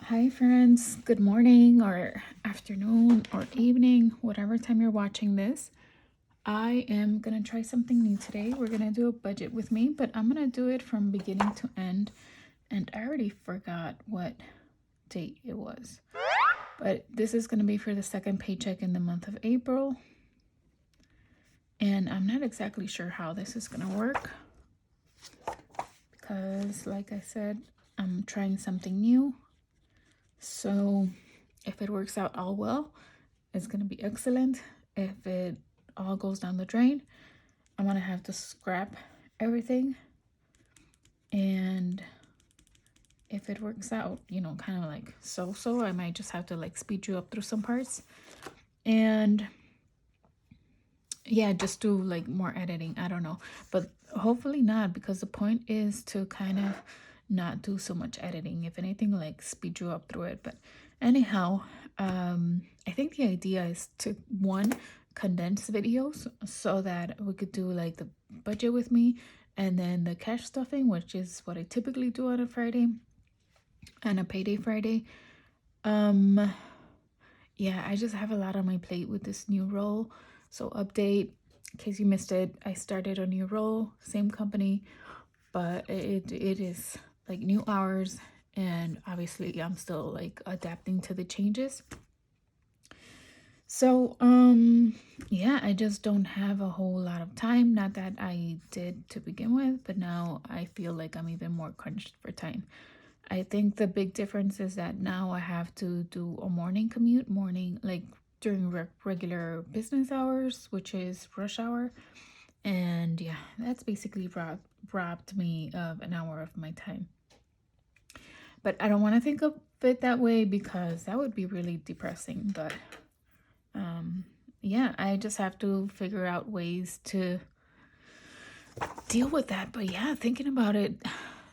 Hi, friends. Good morning, or afternoon, or evening, whatever time you're watching this. I am going to try something new today. We're going to do a budget with me, but I'm going to do it from beginning to end. And I already forgot what date it was. But this is going to be for the second paycheck in the month of April. And I'm not exactly sure how this is going to work because, like I said, I'm trying something new. So if it works out all well, it's going to be excellent. If it all goes down the drain, I'm going to have to scrap everything. And if it works out, kind of like so, I might just have to like speed you up through some parts. And yeah, just do like more editing. I don't know. But hopefully not, because the point is to kind of not do so much editing. If anything, like speed you up through it. But anyhow, I think the idea is to condense videos so that we could do like the budget with me and then the cash stuffing, which is what I typically do on a Friday and a payday Friday. Yeah, I just have a lot on my plate with this new role. So update, in case you missed it, I started a new role, same company, but it is like new hours, and obviously I'm still like adapting to the changes. So yeah, I just don't have a whole lot of time. Not that I did to begin with, but now I feel like I'm even more crunched for time. I think the big difference is that now I have to do a morning commute, like during regular business hours, which is rush hour. And yeah, that's basically robbed me of an hour of my time. But I don't want to think of it that way because that would be really depressing. But yeah, I just have to figure out ways to deal with that. But yeah, thinking about it,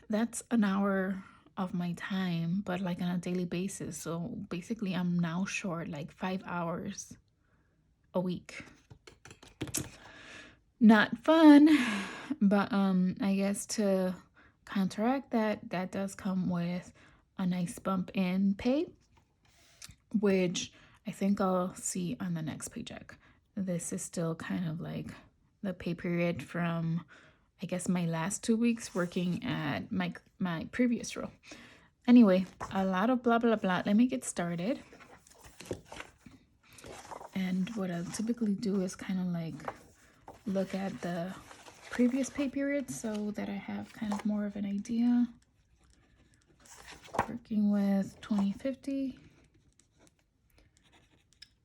that's an hour of my time, but like on a daily basis. So basically, I'm now short like 5 hours a week. Not fun, but I guess to counteract that, that does come with a nice bump in pay, which I think I'll see on the next paycheck. This is still kind of like the pay period from, I guess, my last 2 weeks working at my previous role. Anyway, a lot of blah blah blah. Let me get started. And what I'll typically do is kind of like look at the previous pay period so that I have kind of more of an idea. Working with 2050.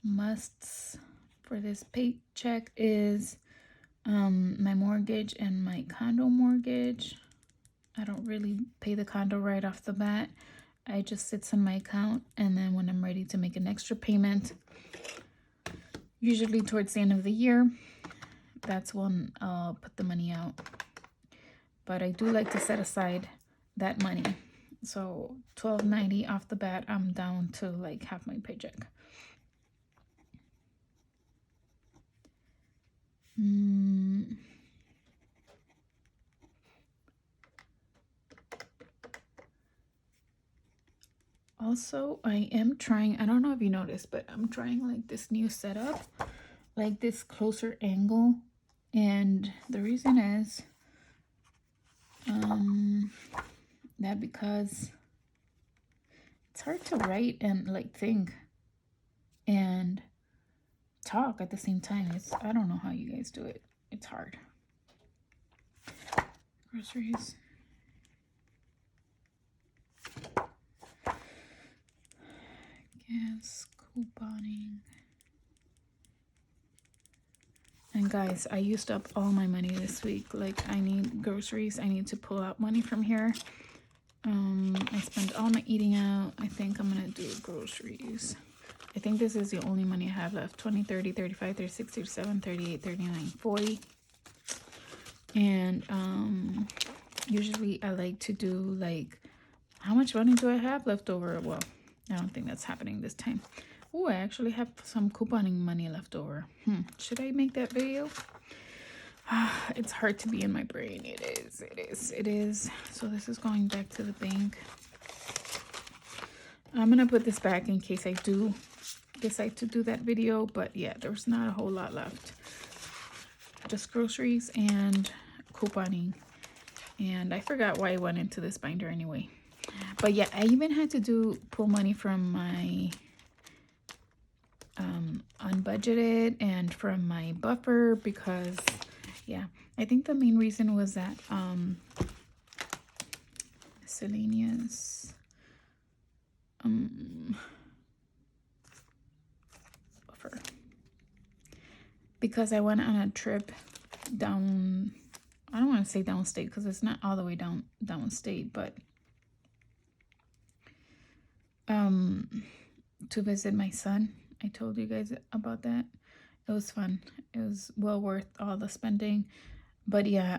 Musts for this paycheck is my mortgage and my condo mortgage. I don't really pay the condo right off the bat. I just sits on my account, and then when I'm ready to make an extra payment, usually towards the end of the year, that's when I'll put the money out. But I do like to set aside that money. So $12.90 off the bat, I'm down to like half my paycheck. Also, I am trying, I don't know if you noticed, but I'm trying like this new setup, like this closer angle. And the reason is that because it's hard to write and like think and talk at the same time. I don't know how you guys do it. It's hard. Groceries. Gas, couponing. And guys, I used up all my money this week. Like, I need groceries. I need to pull out money from here. I spent all my eating out. I think I'm gonna do groceries. I think this is the only money I have left. 20, 30, 35, 36, 37, 38, 39, 40. And usually I like to do like, how much money do I have left over? Well, I don't think that's happening this time. Oh, I actually have some couponing money left over. Should I make that video? It's hard to be in my brain. It is. So this is going back to the bank. I'm gonna put this back in case I do decide to do that video, but yeah, there's not a whole lot left. Just groceries and couponing. And I forgot why I went into this binder anyway. But yeah, I even had to pull money from my unbudgeted and from my buffer because yeah, I think the main reason was that miscellaneous buffer, because I went on a trip down, I don't want to say downstate because it's not all the way downstate, but to visit my son. I told you guys about that. It was fun. It was well worth all the spending. But yeah,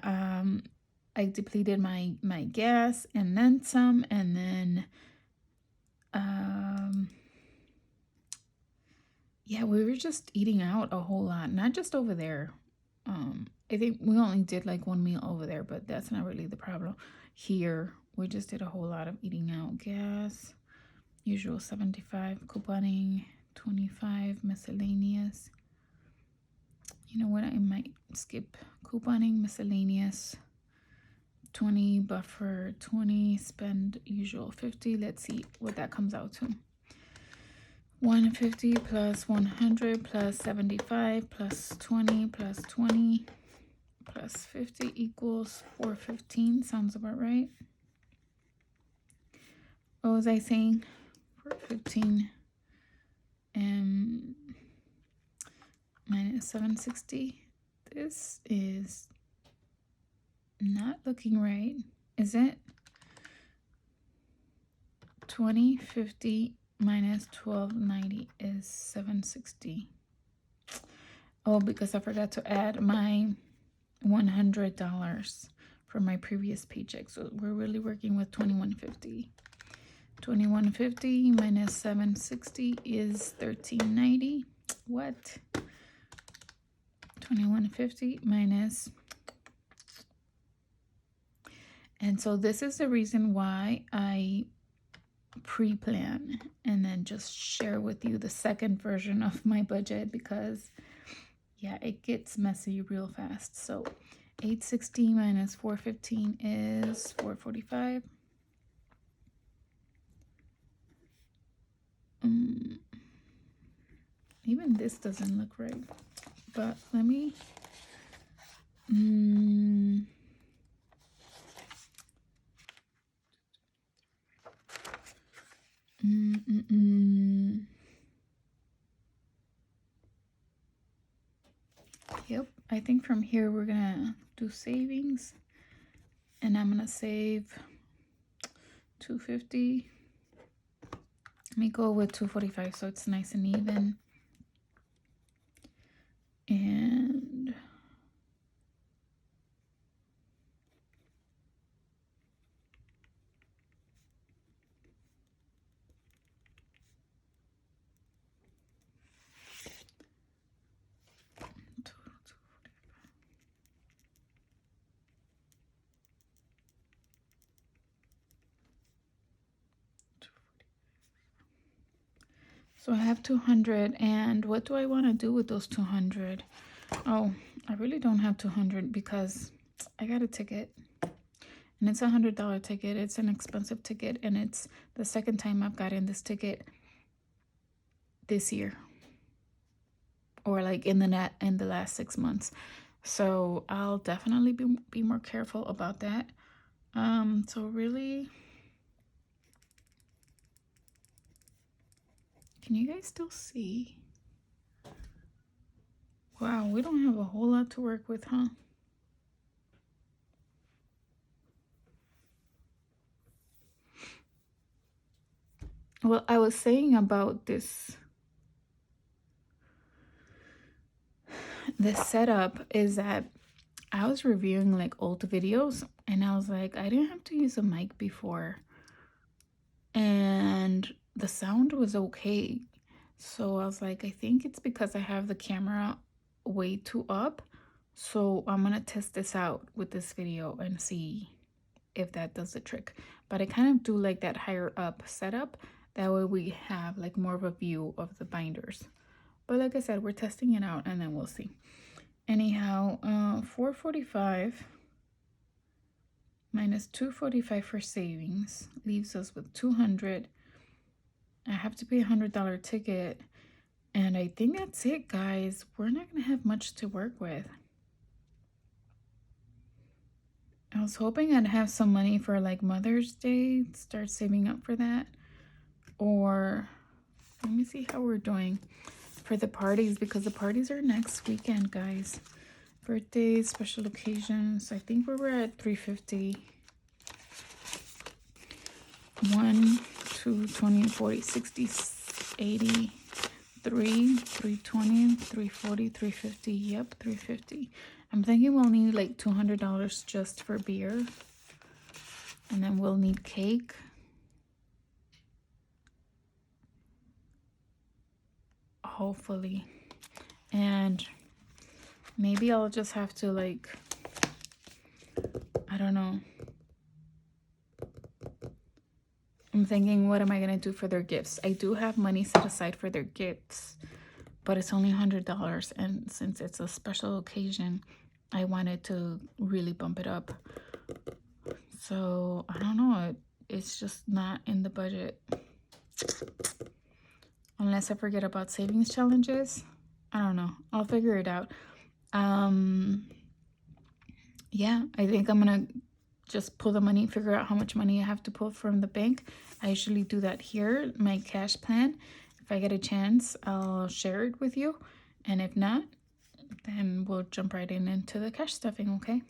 I depleted my gas and then some, and then yeah, we were just eating out a whole lot, not just over there. I think we only did like one meal over there, but that's not really the problem. Here, we just did a whole lot of eating out. Gas, usual 75, couponing 25, miscellaneous. You know what? I might skip couponing, miscellaneous 20, buffer 20, spend usual 50. Let's see what that comes out to. 150 plus 100 plus 75 plus 20 plus 20 plus 50 equals 415. Sounds about right. What was I saying? 415 minus 760. This is not looking right, is it? 2050 minus 1290 is 760. Oh, because I forgot to add my $100 from my previous paycheck. So we're really working with 2150. 2150 minus 760 is 1390. What? 2150 minus. And so this is the reason why I pre-plan and then just share with you the second version of my budget, because yeah, it gets messy real fast. So 860 minus 415 is 445. Even this doesn't look right, but let me Yep, I think from here we're gonna do savings, and I'm gonna save 250. Let me go with 245 so it's nice and even. And so I have 200, and what do I want to do with those 200? Oh, I really don't have 200 because I got a ticket, and it's $100 ticket. It's an expensive ticket, and it's the second time I've gotten this ticket this year, or like in the last 6 months. So I'll definitely be more careful about that. So really, can you guys still see? Wow, we don't have a whole lot to work with, huh? Well, I was saying about this setup is that I was reviewing like old videos, and I was like, I didn't have to use a mic before, and the sound was okay. So I was like, I think it's because I have the camera way too up. So I'm gonna test this out with this video and see if that does the trick. But I kind of do like that higher up setup That way we have like more of a view of the binders. But like I said, we're testing it out and then we'll see. Anyhow, 445 minus 245 for savings leaves us with 200. I have to pay $100 ticket. And I think that's it, guys. We're not going to have much to work with. I was hoping I'd have some money for like Mother's Day, start saving up for that. Or let me see how we're doing for the parties, because the parties are next weekend, guys. Birthdays, special occasions. I think we were at 350. 1, 2, 20, 40, 60, 80, 3, 320, 340, 350. Yep, 350. I'm thinking we'll need like $200 just for beer. And then we'll need cake. Hopefully. And maybe I'll just have to like, I don't know. I'm thinking, what am I going to do for their gifts? I do have money set aside for their gifts, but it's only $100. And since it's a special occasion, I wanted to really bump it up. So I don't know. It's just not in the budget. Unless I forget about savings challenges. I don't know. I'll figure it out. Yeah, I think I'm going to just pull the money, figure out how much money I have to pull from the bank. I usually do that here, my cash plan. If I get a chance, I'll share it with you. And if not, then we'll jump right into the cash stuffing, okay?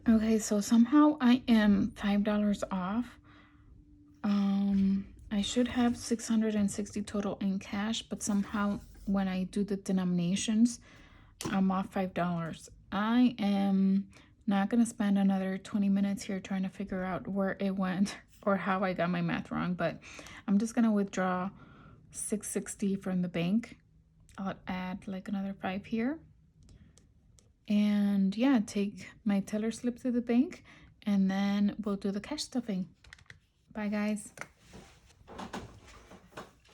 Okay, so somehow I am $5 off. I should have 660 total in cash, but somehow when I do the denominations, I'm off $5. I am not gonna spend another 20 minutes here trying to figure out where it went or how I got my math wrong, but I'm just gonna withdraw 660 from the bank. I'll add like another 5 here. And yeah, take my teller slip to the bank and then we'll do the cash stuffing. Bye, guys.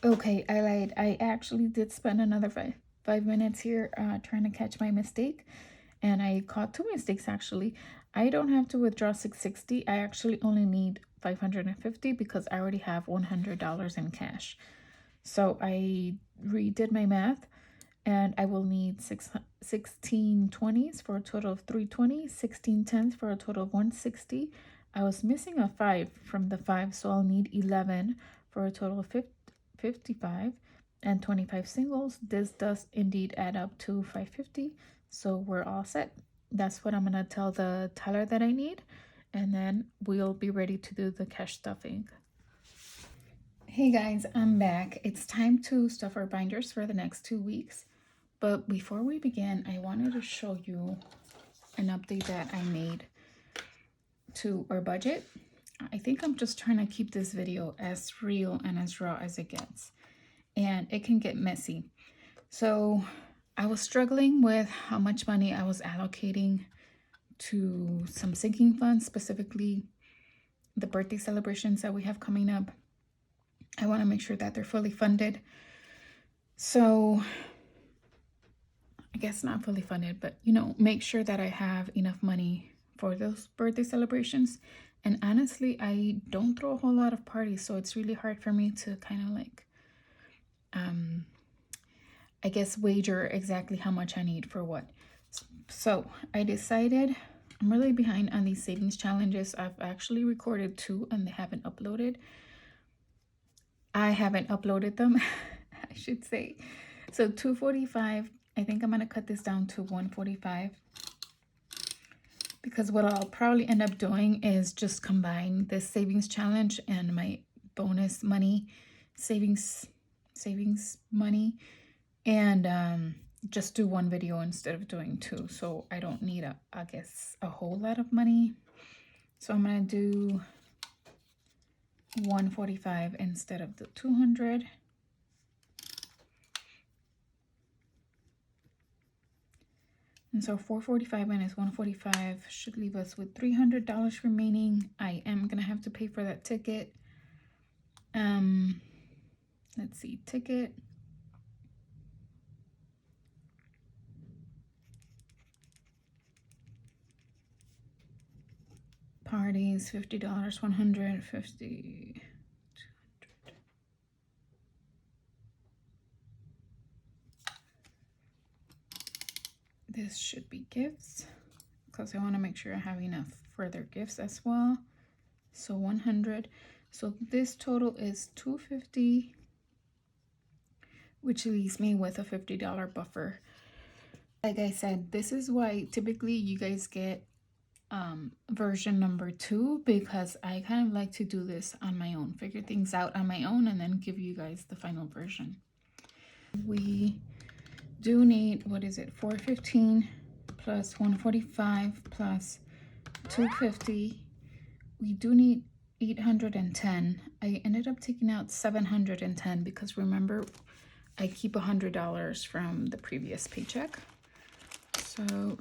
Okay, I lied. I actually did spend another five minutes here trying to catch my mistake. And I caught 2 mistakes, actually. I don't have to withdraw 660. I actually only need 550 because I already have $100 in cash. So I redid my math. And I will need 16 20s for a total of 320, 16 10s for a total of 160. I was missing a 5 from the 5, so I'll need 11 for a total of 55 and 25 singles. This does indeed add up to 550, so we're all set. That's what I'm going to tell the teller that I need, and then we'll be ready to do the cash stuffing. Hey guys, I'm back. It's time to stuff our binders for the next 2 weeks. But before we begin, I wanted to show you an update that I made to our budget. I think I'm just trying to keep this video as real and as raw as it gets. And it can get messy. So I was struggling with how much money I was allocating to some sinking funds, specifically the birthday celebrations that we have coming up. I want to make sure that they're fully funded. So I guess not fully funded, but make sure that I have enough money for those birthday celebrations. And honestly, I don't throw a whole lot of parties, so it's really hard for me to kind of like, I guess, wager exactly how much I need for what. So I decided I'm really behind on these savings challenges. I've actually recorded 2 and they haven't uploaded. I haven't uploaded them, I should say. So 245, I think I'm going to cut this down to 145. Because what I'll probably end up doing is just combine this savings challenge and my bonus money, savings money, and just do 1 video instead of doing 2. So I don't need I guess a whole lot of money. So I'm going to do 145 instead of the 200. And so 445 minus 145 should leave us with $300 remaining. I am gonna have to pay for that ticket. Let's see, ticket. Parties, $50, 150, 200. This should be gifts because I want to make sure I have enough for their gifts as well. So 100. So this total is 250, which leaves me with a $50 buffer. Like I said, this is why typically you guys get version number 2, because I kind of like to do this on my own, figure things out on my own, and then give you guys the final version. We do need, what is it, 415 plus 145 plus 250. We do need 810. I ended up taking out 710 because remember, I keep $100 from the previous paycheck. So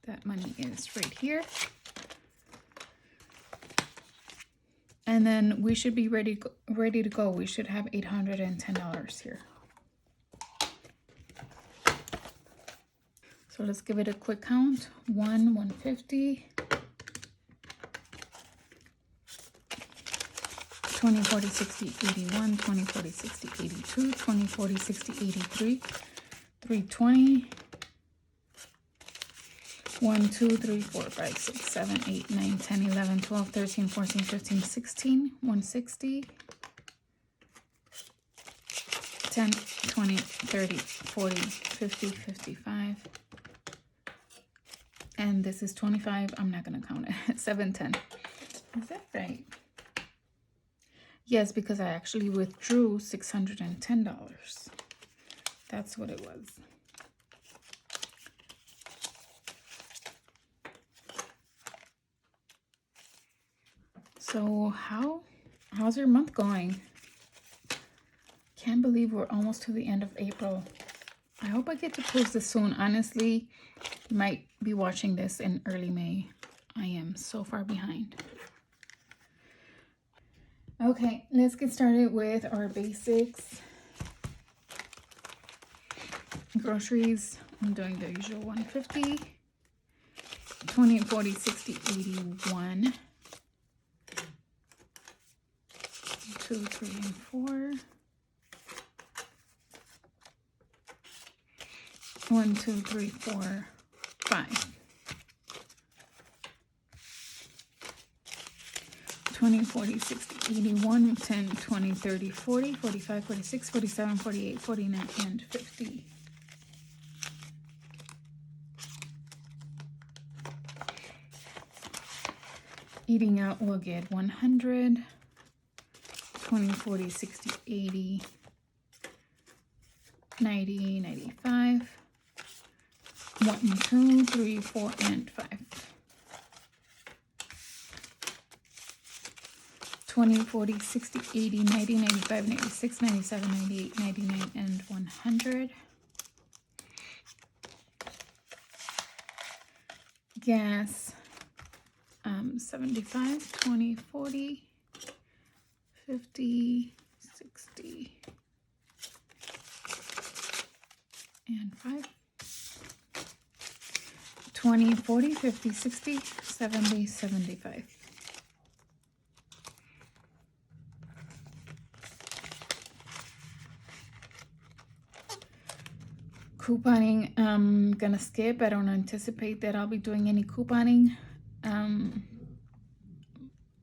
that money is right here. And then we should be ready to go. We should have $810 here. So let's give it a quick count. 150, 20, 40, 60, 81, 20, 40, 60, 82, 20, 40, 60, 83, 320, 1, 2, 3, 4, 5, 6, 7, 8, 9, 10, 11, 12, 13, 14, 15, 16, 160, 10, 20, 30, 40, 50, 55. And this is 25. I'm not going to count it. 710. Is that right? Yes, because I actually withdrew $610. That's what it was. So how's your month going? Can't believe we're almost to the end of April. I hope I get to post this soon. Honestly, you might be watching this in early May. I am so far behind. Okay, let's get started with our basics. Groceries, I'm doing the usual 150, 20, 40, 60, 81, 2, 3, and 4. 1, 2, 3, 4, 5. 20, 40, 60, 81, 10, 20, 30, 40, 45, 46, 47, 48, 49, and 50. Eating out, we'll get 100, 20, 40, 60, 80, 90, 95. 1, 2, 3, 4, and 5. 20, 40, 60, 80, 90, 95, 96, 97, 98, 99, and 100. Gas, 75, 20, 40, 50, 60, and 5. 20, 40, 50, 60, 70, 75. Couponing, I'm gonna skip. I don't anticipate that I'll be doing any couponing.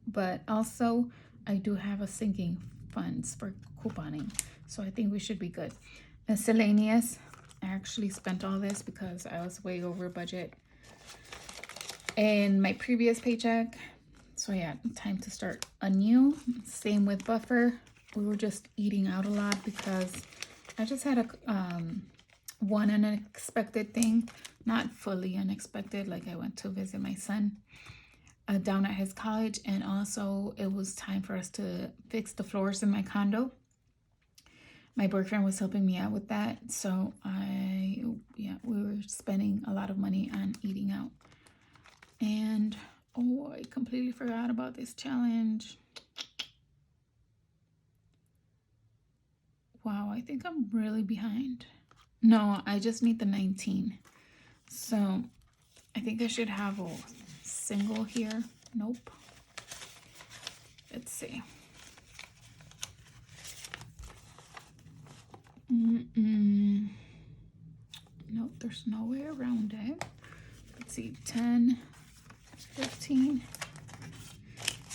But also I do have a sinking funds for couponing, so I think we should be good. Miscellaneous, I actually spent all this because I was way over budget in my previous paycheck. So yeah, time to start anew. Same with buffer. We were just eating out a lot because I just had a one unexpected thing, not fully unexpected, like I went to visit my son down at his college, and also it was time for us to fix the floors in my condo. My boyfriend was helping me out with that, so we were spending a lot of money on eating out. And oh, I completely forgot about this challenge. Wow, I think I'm really behind. No, I just need the 19. So I think I should have a single here. Nope. Let's see. Nope, there's no way around it. Let's see, 10, 15,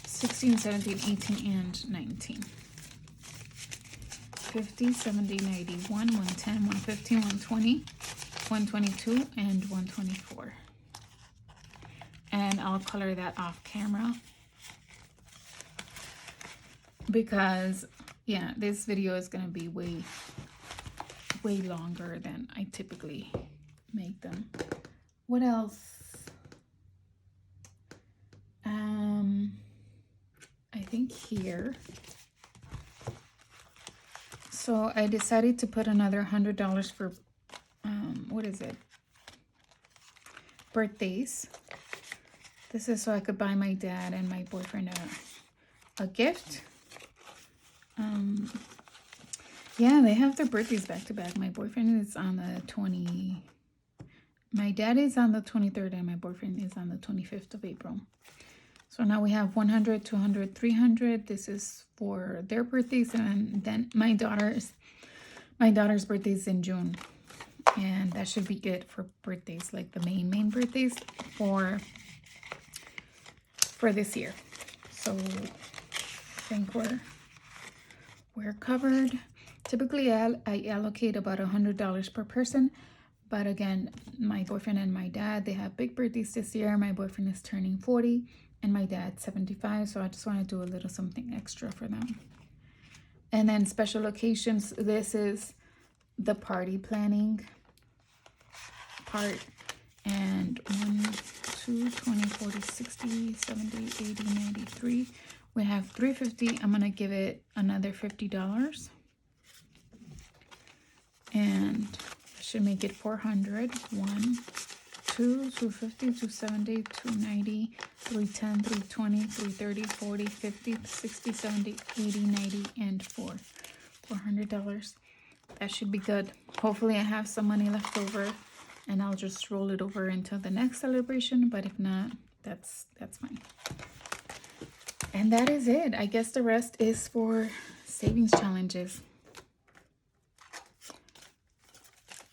16, 17, 18, and 19. 50, 70, 91, 110, 115, 120, 122, and 124. And I'll color that off camera because yeah, this video is gonna be way longer than I typically make them. What else? I think here. So I decided to put another $100 for what is it? Birthdays. This is so I could buy my dad and my boyfriend a gift. Yeah, they have their birthdays back to back. My boyfriend is on the my dad is on the 23rd and my boyfriend is on the 25th of April. So now we have 100, 200, 300. This is for their birthdays, and then my daughter's birthday is in June, and that should be good for birthdays, like the main birthdays for this year. So I think we're covered. Typically I allocate about $100 per person, but again, my boyfriend and my dad, they have big birthdays this year. My boyfriend is turning 40 and my dad's 75, so I just want to do a little something extra for them. And then special occasions, this is the party planning part. And 1, 2, 20, 40, 60, 70, 80, 93. We have $350. I'm gonna give it another $50. And I should make it 400. 1, 2, 250, 270, 290, 310, 320, 330, 40, 50, 60, 70, 80, 90, and $400. That should be good. Hopefully I have some money left over and I'll just roll it over until the next celebration, but if not, that's fine. And that is it. I guess the rest is for savings challenges.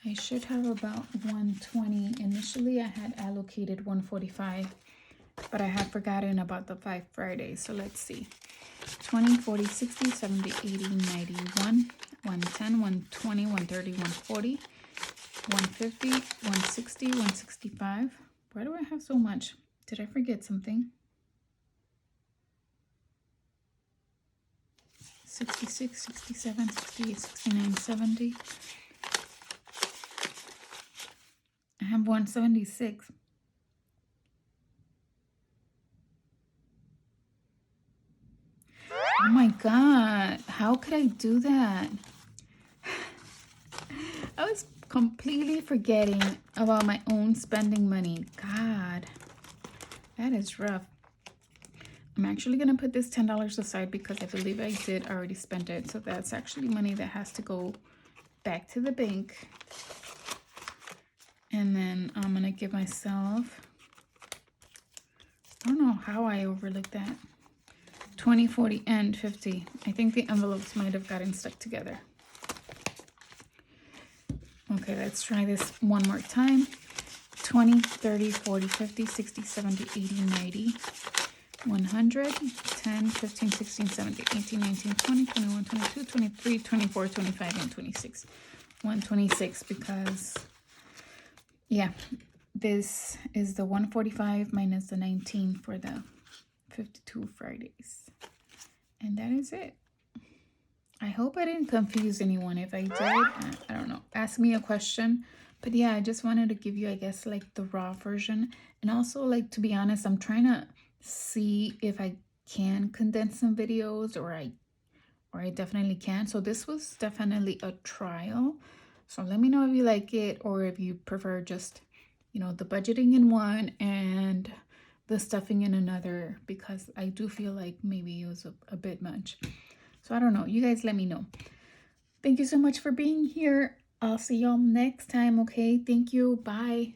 I should have about 120. Initially, I had allocated 145, but I had forgotten about the 5 Fridays. So let's see. 20, 40, 60, 70, 80, 91, 110, 120, 130, 140, 150, 160, 165. Why do I have so much? Did I forget something? 66, 67, 68, 69, 70. I have 176. Oh my God, how could I do that? I was completely forgetting about my own spending money. God, that is rough. I'm actually going to put this $10 aside because I believe I did already spend it. So that's actually money that has to go back to the bank. And then I'm gonna give myself, I don't know how I overlooked that, 20, 40, and 50. I think the envelopes might have gotten stuck together. Okay, let's try this one more time. 20, 30, 40, 50, 60, 70, 80, 90, 100, 10, 15, 16, 17, 18, 19, 20, 21, 22, 23, 24, 25, and 26. 126 because, yeah, this is the 145 minus the 19 for the 52 Fridays. And that is it. I hope I didn't confuse anyone. If I did, I don't know. Ask me a question. But yeah, I just wanted to give you, I guess, like the raw version. And also, like, to be honest, I'm trying to see if I can condense some videos or I definitely can. So this was definitely a trial. So let me know if you like it or if you prefer just, you know, the budgeting in one and the stuffing in another, because I do feel like maybe it was a bit much. So I don't know. You guys let me know. Thank you so much for being here. I'll see y'all next time, okay? Thank you. Bye.